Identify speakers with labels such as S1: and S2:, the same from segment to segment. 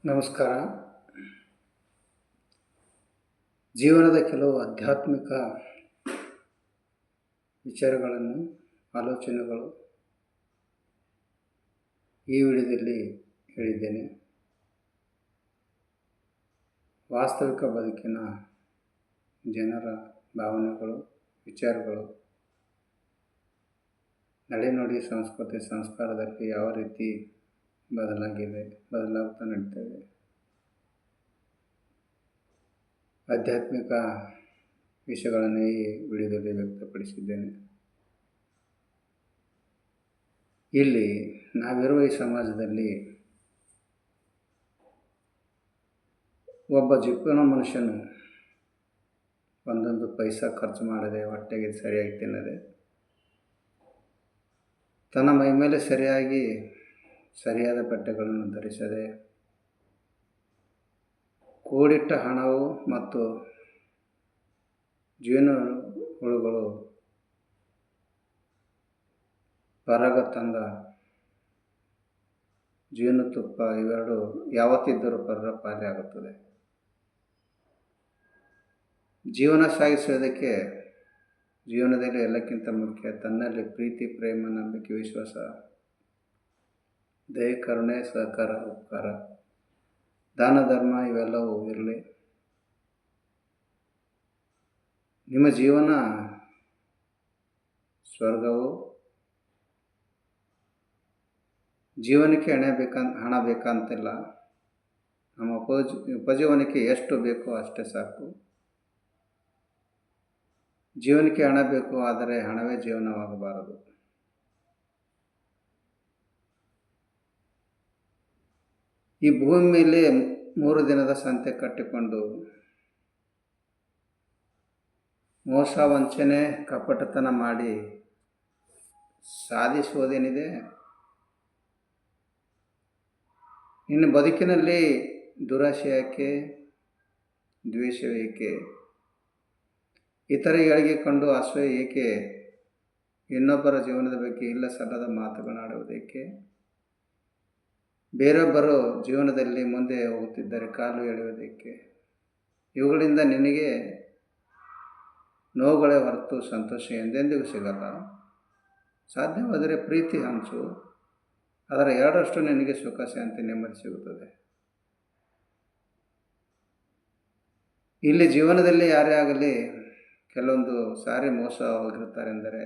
S1: ನಮಸ್ಕಾರ. ಜೀವನದ ಕೆಲವು ಆಧ್ಯಾತ್ಮಿಕ ವಿಚಾರಗಳನ್ನು, ಆಲೋಚನೆಗಳು ಈ ವಿಡಿಯೋದಲ್ಲಿ ಹೇಳಿದ್ದೇನೆ. ವಾಸ್ತವಿಕ ಬದುಕಿನ ಜನರ ಭಾವನೆಗಳು, ವಿಚಾರಗಳು, ನಡೆನುಡಿ, ಸಂಸ್ಕೃತಿ, ಸಂಸ್ಕಾರದಲ್ಲಿ ಯಾವ ರೀತಿ ಬದಲಾಗ್ತಾ ನಡೀತದೆ. ಆಧ್ಯಾತ್ಮಿಕ ವಿಷಯಗಳನ್ನು ಈ ವಿಡಿಯೋದಲ್ಲಿ ವ್ಯಕ್ತಪಡಿಸಿದ್ದೇನೆ. ಇಲ್ಲಿ ನಾವಿರುವ ಈ ಸಮಾಜದಲ್ಲಿ ಒಬ್ಬ ಜಿಪುಣ ಮನುಷ್ಯನು ಒಂದೊಂದು ಪೈಸಾ ಖರ್ಚು ಮಾಡದೆ, ಹೊಟ್ಟೆಗೆ ಸರಿಯಾಗಿ ತಿನ್ನದೆ, ತನ್ನ ಮೈ ಮೇಲೆ ಸರಿಯಾದ ಬಟ್ಟೆಗಳನ್ನು ಧರಿಸದೆ, ಕೂಡಿಟ್ಟ ಹಣವು ಮತ್ತು ಜೇನುಹುಳುಗಳು ಹೊರಗ ತಂದ ಜೇನುತುಪ್ಪ ಇವೆರಡು ಯಾವತ್ತಿದ್ದರೂ ಪರರ ಪಾಲೆ ಆಗುತ್ತದೆ. ಜೀವನ ಸಾಗಿಸುವುದಕ್ಕೆ ಜೀವನದಲ್ಲಿ ಎಲ್ಲಕ್ಕಿಂತ ಮುಖ್ಯ ತನ್ನಲ್ಲಿ ಪ್ರೀತಿ, ಪ್ರೇಮ, ನಂಬಿಕೆ, ವಿಶ್ವಾಸ, ದಯೆ, ಕರುಣೆ, ಸಹಕಾರ, ಉಪಕಾರ, ದಾನ, ಧರ್ಮ ಇವೆಲ್ಲವೂ ಇರಲಿ. ನಿಮ್ಮ ಜೀವನ ಸ್ವರ್ಗವು. ಜೀವನಕ್ಕೆ ಹಣ ಬೇಕಂತಿಲ್ಲ. ನಮ್ಮ ಉಪಜೀವನಕ್ಕೆ ಎಷ್ಟು ಬೇಕೋ ಅಷ್ಟೇ ಸಾಕು. ಜೀವನಕ್ಕೆ ಹಣ ಬೇಕು, ಆದರೆ ಹಣವೇ ಜೀವನವಾಗಬಾರದು. ಈ ಭೂಮಿ ಮೇಲೆ 3 ದಿನದ ಸಂತೆ ಕಟ್ಟಿಕೊಂಡು ಮೋಸ, ವಂಚನೆ, ಕಪಟತನ ಮಾಡಿ ಸಾಧಿಸುವುದೇನಿದೆ? ಇನ್ನು ಬದುಕಿನಲ್ಲಿ ದುರಾಶೆ ಏಕೆ? ದ್ವೇಷವೇಕೆ? ಇತರ ಏಳಿಗೆ ಕಂಡು ಅಸೂಯೆ ಏಕೆ? ಇನ್ನೊಬ್ಬರ ಜೀವನದ ಬಗ್ಗೆ ಇಲ್ಲ ಸಲ್ಲದ ಮಾತುಗಳನ್ನಾಡುವುದೇಕೆ? ಬೇರೊಬ್ಬರು ಜೀವನದಲ್ಲಿ ಮುಂದೆ ಹೋಗುತ್ತಿದ್ದರೆ ಕಾಲು ಎಳೆಯುವುದೇಕೆ? ಇವುಗಳಿಂದ ನಿನಗೆ ನೋವುಗಳೇ ಹೊರತು ಸಂತೋಷ ಎಂದೆಂದಿಗೂ ಸಿಗಲ್ಲ. ಸಾಧ್ಯವಾದರೆ ಪ್ರೀತಿ ಹಂಚು, ಅದರ 2ರಷ್ಟು ನಿನಗೆ ಸುಖ, ಶಾಂತಿ, ನೆಮ್ಮದಿ ಸಿಗುತ್ತದೆ. ಇಲ್ಲಿ ಜೀವನದಲ್ಲಿ ಯಾರೇ ಆಗಲಿ ಕೆಲವೊಂದು ಸಾರಿ ಮೋಸ ಹೋಗಿರುತ್ತಾರೆಂದರೆ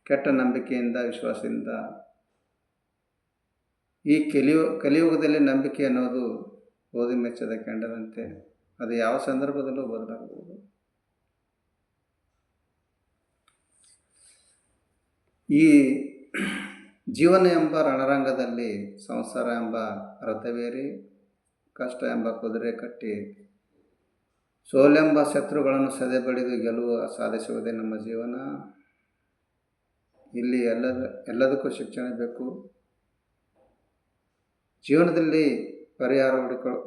S1: ಕೆಟ್ಟ ನಂಬಿಕೆಯಿಂದ, ವಿಶ್ವಾಸದಿಂದ. ಈ ಕಲಿಯುಗದಲ್ಲಿ ನಂಬಿಕೆ ಅನ್ನೋದು ಓದಿ ಮೆಚ್ಚದ ಕೆಂಡದಂತೆ, ಅದು ಯಾವ ಸಂದರ್ಭದಲ್ಲೂ ಬದಲಾಗಬಹುದು. ಈ ಜೀವನ ಎಂಬ ರಣರಂಗದಲ್ಲಿ ಸಂಸಾರ ಎಂಬ ರಥವೇರಿ, ಕಷ್ಟ ಎಂಬ ಕುದುರೆ ಕಟ್ಟಿ, ಸೋಲೆಂಬ ಶತ್ರುಗಳನ್ನು ಸದೆ ಬಡಿದು ಗೆಲುವು ಸಾಧಿಸುವುದೇ ನಮ್ಮ ಜೀವನ. ಇಲ್ಲಿ ಎಲ್ಲದಕ್ಕೂ ಶಿಕ್ಷಣ ಬೇಕು. ಜೀವನದಲ್ಲಿ ಪರಿಹಾರ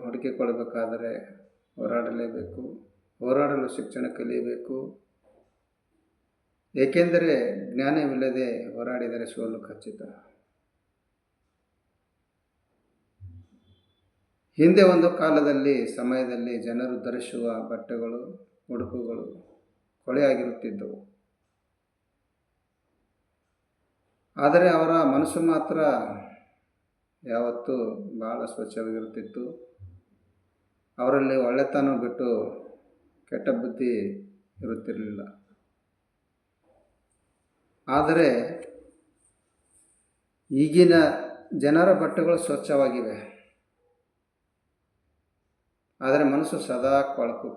S1: ಹುಡುಕಿಕೊಳ್ಳಬೇಕಾದರೆ ಹೋರಾಡಲೇಬೇಕು. ಹೋರಾಡಲು ಶಿಕ್ಷಣ ಕಲಿಯಬೇಕು. ಏಕೆಂದರೆ ಜ್ಞಾನವಿಲ್ಲದೆ ಹೋರಾಡಿದರೆ ಸೋಲು ಖಚಿತ. ಹಿಂದೆ ಒಂದು ಕಾಲದಲ್ಲಿ ಸಮಯದಲ್ಲಿ ಜನರು ಧರಿಸುವ ಬಟ್ಟೆಗಳು, ಉಡುಪುಗಳು ಕೊಳೆಯಾಗಿರುತ್ತಿದ್ದವು. ಆದರೆ ಅವರ ಮನಸ್ಸು ಮಾತ್ರ ಯಾವತ್ತೂ ಬಹಳ ಸ್ವಚ್ಛವಾಗಿರುತ್ತಿತ್ತು. ಅವರಲ್ಲಿ ಒಳ್ಳೆತನ ಬಿಟ್ಟು ಕೆಟ್ಟ ಬುದ್ಧಿ ಇರುತ್ತಿರಲಿಲ್ಲ. ಆದರೆ ಈಗಿನ ಜನರ ಬಟ್ಟೆಗಳು ಸ್ವಚ್ಛವಾಗಿವೆ, ಆದರೆ ಮನಸ್ಸು ಸದಾ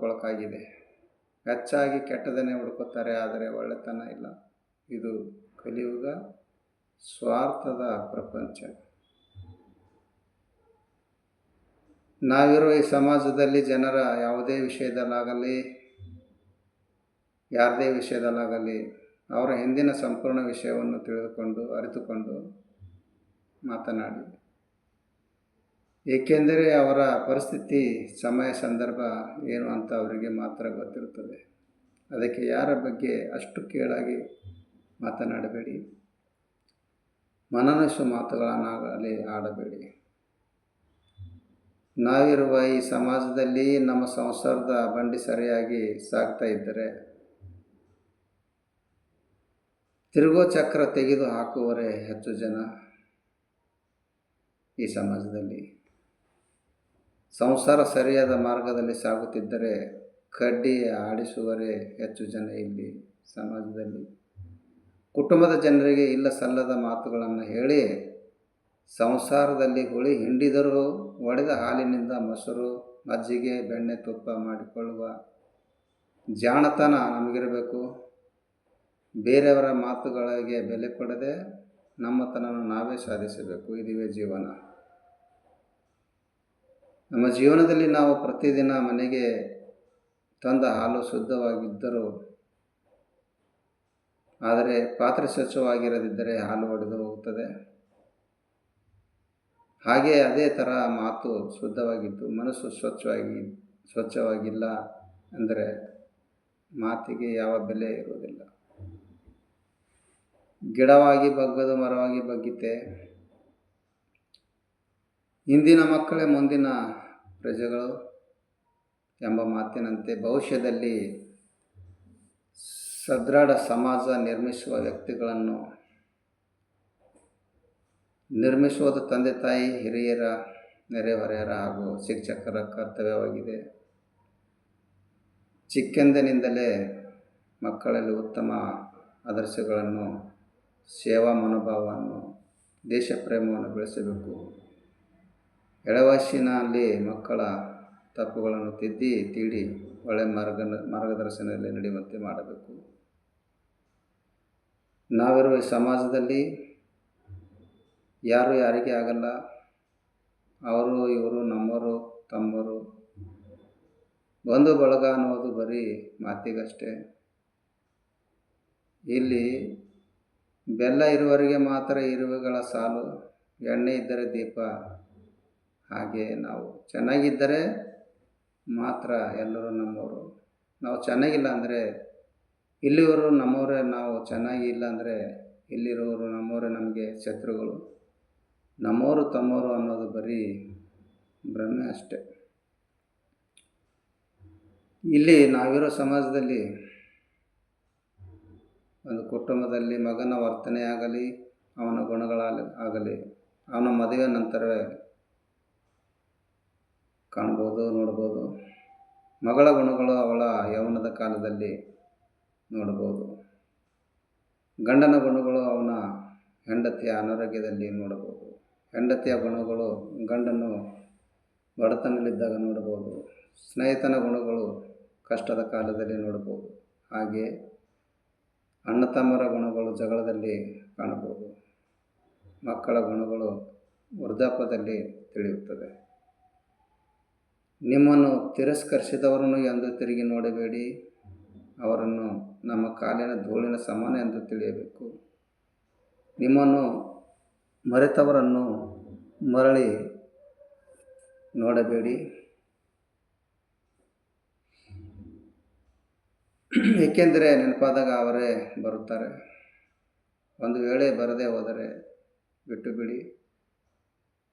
S1: ಕೊಳಕಾಗಿದೆ. ಹೆಚ್ಚಾಗಿ ಕೆಟ್ಟದನ್ನೇ ಹುಡುಕುತ್ತಾರೆ, ಆದರೆ ಒಳ್ಳೆತನ ಇಲ್ಲ. ಇದು ಕಲಿಯುಗ, ಸ್ವಾರ್ಥದ ಪ್ರಪಂಚ. ನಾವಿರುವ ಈ ಸಮಾಜದಲ್ಲಿ ಜನರ ಯಾರದೇ ವಿಷಯದಲ್ಲಾಗಲಿ ಅವರ ಹಿಂದಿನ ಸಂಪೂರ್ಣ ವಿಷಯವನ್ನು ಅರಿತುಕೊಂಡು ಮಾತನಾಡಿ. ಏಕೆಂದರೆ ಅವರ ಪರಿಸ್ಥಿತಿ, ಸಮಯ, ಸಂದರ್ಭ ಏನು ಅಂತ ಅವರಿಗೆ ಮಾತ್ರ ಗೊತ್ತಿರುತ್ತದೆ. ಅದಕ್ಕೆ ಯಾರ ಬಗ್ಗೆ ಅಷ್ಟು ಕೀಳಾಗಿ ಮಾತನಾಡಬೇಡಿ. ಮನನೊಲಿಸುವ ಮಾತುಗಳನ್ನಾಗಲಿ ಆಡಬೇಡಿ. ನಾವಿರುವ ಈ ಸಮಾಜದಲ್ಲಿ ನಮ್ಮ ಸಂಸಾರದ ಬಂಡಿ ಸರಿಯಾಗಿ ಸಾಗ್ತಾ ಇದ್ದರೆ ತಿರುಗೋ ಚಕ್ರ ತೆಗೆದು ಹಾಕುವವರೇ ಹೆಚ್ಚು ಜನ ಈ ಸಮಾಜದಲ್ಲಿ. ಸಂಸಾರ ಸರಿಯಾದ ಮಾರ್ಗದಲ್ಲಿ ಸಾಗುತ್ತಿದ್ದರೆ ಕಡ್ಡಿ ಆಡಿಸುವವರೇ ಹೆಚ್ಚು ಜನ ಇಲ್ಲಿ ಸಮಾಜದಲ್ಲಿ. ಕುಟುಂಬದ ಜನರಿಗೆ ಇಲ್ಲ ಸಲ್ಲದ ಮಾತುಗಳನ್ನು ಹೇಳಿ ಸಂಸಾರದಲ್ಲಿ ಹುಳಿ ಹಿಂಡಿದರೂ ಒಡೆದ ಹಾಲಿನಿಂದ ಮೊಸರು, ಮಜ್ಜಿಗೆ, ಬೆಣ್ಣೆ, ತುಪ್ಪ ಮಾಡಿಕೊಳ್ಳುವ ಜಾಣತನ ನಮಗಿರಬೇಕು. ಬೇರೆಯವರ ಮಾತುಗಳಿಗೆ ಬೆಲೆ ಕೊಡದೆ ನಮ್ಮತನವನ್ನು ನಾವೇ ಸಾಧಿಸಬೇಕು. ಇದುವೇ ಜೀವನ. ನಮ್ಮ ಜೀವನದಲ್ಲಿ ನಾವು ಪ್ರತಿದಿನ ಮನೆಗೆ ತಂದ ಹಾಲು ಶುದ್ಧವಾಗಿದ್ದರೂ ಆದರೆ ಪಾತ್ರೆ ಸ್ವಚ್ಛವಾಗಿರದಿದ್ದರೆ ಹಾಲು ಒಡೆದು ಹೋಗುತ್ತದೆ. ಹಾಗೆ ಅದೇ ಥರ ಮಾತು ಶುದ್ಧವಾಗಿದ್ದು ಮನಸ್ಸು ಸ್ವಚ್ಛವಾಗಿಲ್ಲ ಅಂದರೆ ಮಾತಿಗೆ ಯಾವ ಬೆಲೆ ಇರುವುದಿಲ್ಲ. ಗಿಡವಾಗಿ ಬಗ್ಗದು ಮರವಾಗಿ ಬಗ್ಗಿತೆ. ಇಂದಿನ ಮಕ್ಕಳೇ ಮುಂದಿನ ಪ್ರಜೆಗಳು ಎಂಬ ಮಾತಿನಂತೆ ಭವಿಷ್ಯದಲ್ಲಿ ಸದೃಢ ಸಮಾಜ ನಿರ್ಮಿಸುವ ವ್ಯಕ್ತಿಗಳನ್ನು ನಿರ್ಮಿಸುವುದು ತಂದೆ ತಾಯಿ, ಹಿರಿಯರ, ನೆರೆಹೊರೆಯರ ಹಾಗೂ ಶಿಕ್ಷಕರ ಕರ್ತವ್ಯವಾಗಿದೆ. ಚಿಕ್ಕಂದಿನಿಂದಲೇ ಮಕ್ಕಳಲ್ಲಿ ಉತ್ತಮ ಆದರ್ಶಗಳನ್ನು, ಸೇವಾ ಮನೋಭಾವವನ್ನು, ದೇಶ ಪ್ರೇಮವನ್ನು ಬೆಳೆಸಬೇಕು. ಎಳವಯಸ್ಸಿನಲ್ಲಿ ಮಕ್ಕಳ ತಪ್ಪುಗಳನ್ನು ತಿದ್ದಿ ಒಳ್ಳೆಯ ಮಾರ್ಗದರ್ಶನದಲ್ಲಿ ನಡೆಯುವಂತೆ ಮಾಡಬೇಕು. ನಾವಿರುವ ಈ ಸಮಾಜದಲ್ಲಿ ಯಾರು ಯಾರಿಗೆ ಆಗಲ್ಲ. ಅವರು ಇವರು ನಮ್ಮವರು ತಮ್ಮವರು ಬಂಧು ಬಳಗ ಅನ್ನೋದು ಬರೀ ಮಾತಿಗಷ್ಟೇ. ಇಲ್ಲಿ ಬೆಲ್ಲ ಇರುವವರಿಗೆ ಮಾತ್ರ ಇರುವೆಗಳ ಸಾಲು, ಎಣ್ಣೆ ಇದ್ದರೆ ದೀಪ. ಹಾಗೆ ನಾವು ಚೆನ್ನಾಗಿದ್ದರೆ ಮಾತ್ರ ಎಲ್ಲರೂ ನಮ್ಮವರು. ನಾವು ಚೆನ್ನಾಗಿಲ್ಲ ಅಂದರೆ ಇಲ್ಲಿವರು ನಮ್ಮವರೇ, ನಾವು ಚೆನ್ನಾಗಿ ಇಲ್ಲ ಅಂದರೆ ಇಲ್ಲಿರೋರು ನಮ್ಮವರೇ ನಮಗೆ ಶತ್ರುಗಳು. ನಮ್ಮವರು ತಮ್ಮವರು ಅನ್ನೋದು ಬರೀ ಭ್ರಮೆ ಅಷ್ಟೆ. ಇಲ್ಲಿ ನಾವಿರೋ ಸಮಾಜದಲ್ಲಿ ಒಂದು ಕುಟುಂಬದಲ್ಲಿ ಮಗನ ವರ್ತನೆ ಆಗಲಿ, ಅವನ ಗುಣಗಳಾಗಲಿ ಅವನ ಮದುವೆ ನಂತರವೇ ಕಾಣ್ಬೋದು, ನೋಡ್ಬೋದು. ಮಗಳ ಗುಣಗಳು ಅವಳ ಯೌವನದ ಕಾಲದಲ್ಲಿ ನೋಡ್ಬೋದು. ಗಂಡನ ಗುಣಗಳು ಅವನ ಹೆಂಡತಿಯ ಅನಾರೋಗ್ಯದಲ್ಲಿ ನೋಡಬಹುದು. ಹೆಂಡತಿಯ ಗುಣಗಳು ಗಂಡನು ಬಡತನದಲ್ಲಿದ್ದಾಗ ನೋಡಬಹುದು. ಸ್ನೇಹಿತನ ಗುಣಗಳು ಕಷ್ಟದ ಕಾಲದಲ್ಲಿ ನೋಡಬಹುದು. ಹಾಗೆ ಅಣ್ಣ ತಮ್ಮರ ಗುಣಗಳು ಜಗಳದಲ್ಲಿ ಕಾಣಬಹುದು. ಮಕ್ಕಳ ಗುಣಗಳು ವೃದ್ಧಾಪ್ಯದಲ್ಲಿ ತಿಳಿಯುತ್ತದೆ. ನಿಮ್ಮನ್ನು ತಿರಸ್ಕರಿಸಿದವರನ್ನು ಎಂದು ತಿರುಗಿ ನೋಡಬೇಡಿ. ಅವರನ್ನು ನಮ್ಮ ಕಾಲಿನ ಧೂಳಿನ ಸಮಾನ ಎಂದು ತಿಳಿಯಬೇಕು. ನಿಮ್ಮನ್ನು ಮರೆತವರನ್ನು ಮರಳಿ ನೋಡಬೇಡಿ. ಏಕೆಂದರೆ ನೆನಪಾದಾಗ ಅವರೇ ಬರುತ್ತಾರೆ. ಒಂದು ವೇಳೆ ಬರದೇ ಹೋದರೆ ಬಿಟ್ಟು ಬಿಡಿ.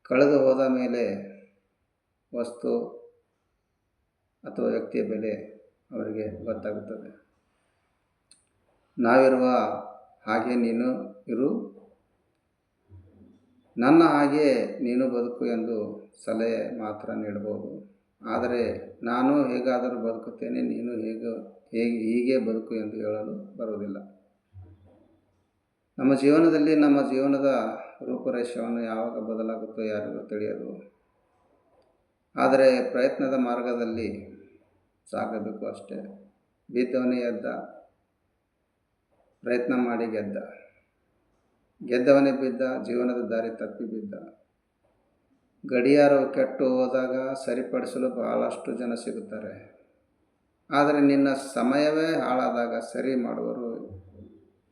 S1: ಕಳೆದು ಹೋದ ಮೇಲೆ ವಸ್ತು ಅಥವಾ ವ್ಯಕ್ತಿಯ ಬೆಲೆ ಅವರಿಗೆ ಗೊತ್ತಾಗುತ್ತದೆ. ನಾವಿರುವ ಹಾಗೆ ನೀನು ಇರು, ನನ್ನ ಹಾಗೆ ನೀನು ಬದುಕು ಎಂದು ಸಲಹೆ ಮಾತ್ರ ನೀಡಬಹುದು. ಆದರೆ ನಾನು ಹೇಗಾದರೂ ಬದುಕುತ್ತೇನೆ, ನೀನು ಹೀಗೆ ಬದುಕು ಎಂದು ಹೇಳಲು ಬರುವುದಿಲ್ಲ. ನಮ್ಮ ಜೀವನದಲ್ಲಿ ನಮ್ಮ ಜೀವನದ ರೂಪುರೇಷೆಯನ್ನು ಯಾವಾಗ ಬದಲಾಗುತ್ತೋ ಯಾರಿಗೂ ತಿಳಿಯದು. ಆದರೆ ಪ್ರಯತ್ನದ ಮಾರ್ಗದಲ್ಲಿ ಸಾಗಬೇಕು ಅಷ್ಟೇ. ಬಿದ್ದವನೇ ಎದ್ದ, ಪ್ರಯತ್ನ ಮಾಡಿ ಗೆದ್ದ. ಗೆದ್ದವನೇ ಬಿದ್ದ, ಜೀವನದ ದಾರಿ ತಪ್ಪಿ ಬಿದ್ದ. ಗಡಿಯಾರವು ಕೆಟ್ಟು ಹೋದಾಗ ಸರಿಪಡಿಸಲು ಬಹಳಷ್ಟು ಜನ ಸಿಗುತ್ತಾರೆ. ಆದರೆ ನಿನ್ನ ಸಮಯವೇ ಹಾಳಾದಾಗ ಸರಿ ಮಾಡುವರು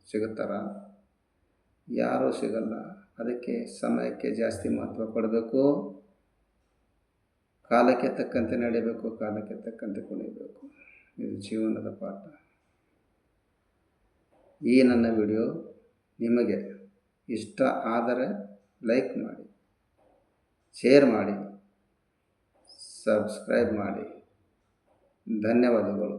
S1: ಸಿಗುತ್ತಾರ? ಯಾರೂ ಸಿಗಲ್ಲ. ಅದಕ್ಕೆ ಸಮಯಕ್ಕೆ ಜಾಸ್ತಿ ಮಹತ್ವ ಕೊಡಬೇಕು. ಕಾಲಕ್ಕೆ ತಕ್ಕಂತೆ ನಡೆಯಬೇಕು, ಕಾಲಕ್ಕೆ ತಕ್ಕಂತೆ ಕುಣಿಯಬೇಕು. ಇದು ಜೀವನದ ಪಾಠ. ಈ ನನ್ನ ವಿಡಿಯೋ ನಿಮಗೆ ಇಷ್ಟ ಆದರೆ ಲೈಕ್ ಮಾಡಿ, ಶೇರ್ ಮಾಡಿ, ಸಬ್ಸ್ಕ್ರೈಬ್ ಮಾಡಿ. ಧನ್ಯವಾದಗಳು.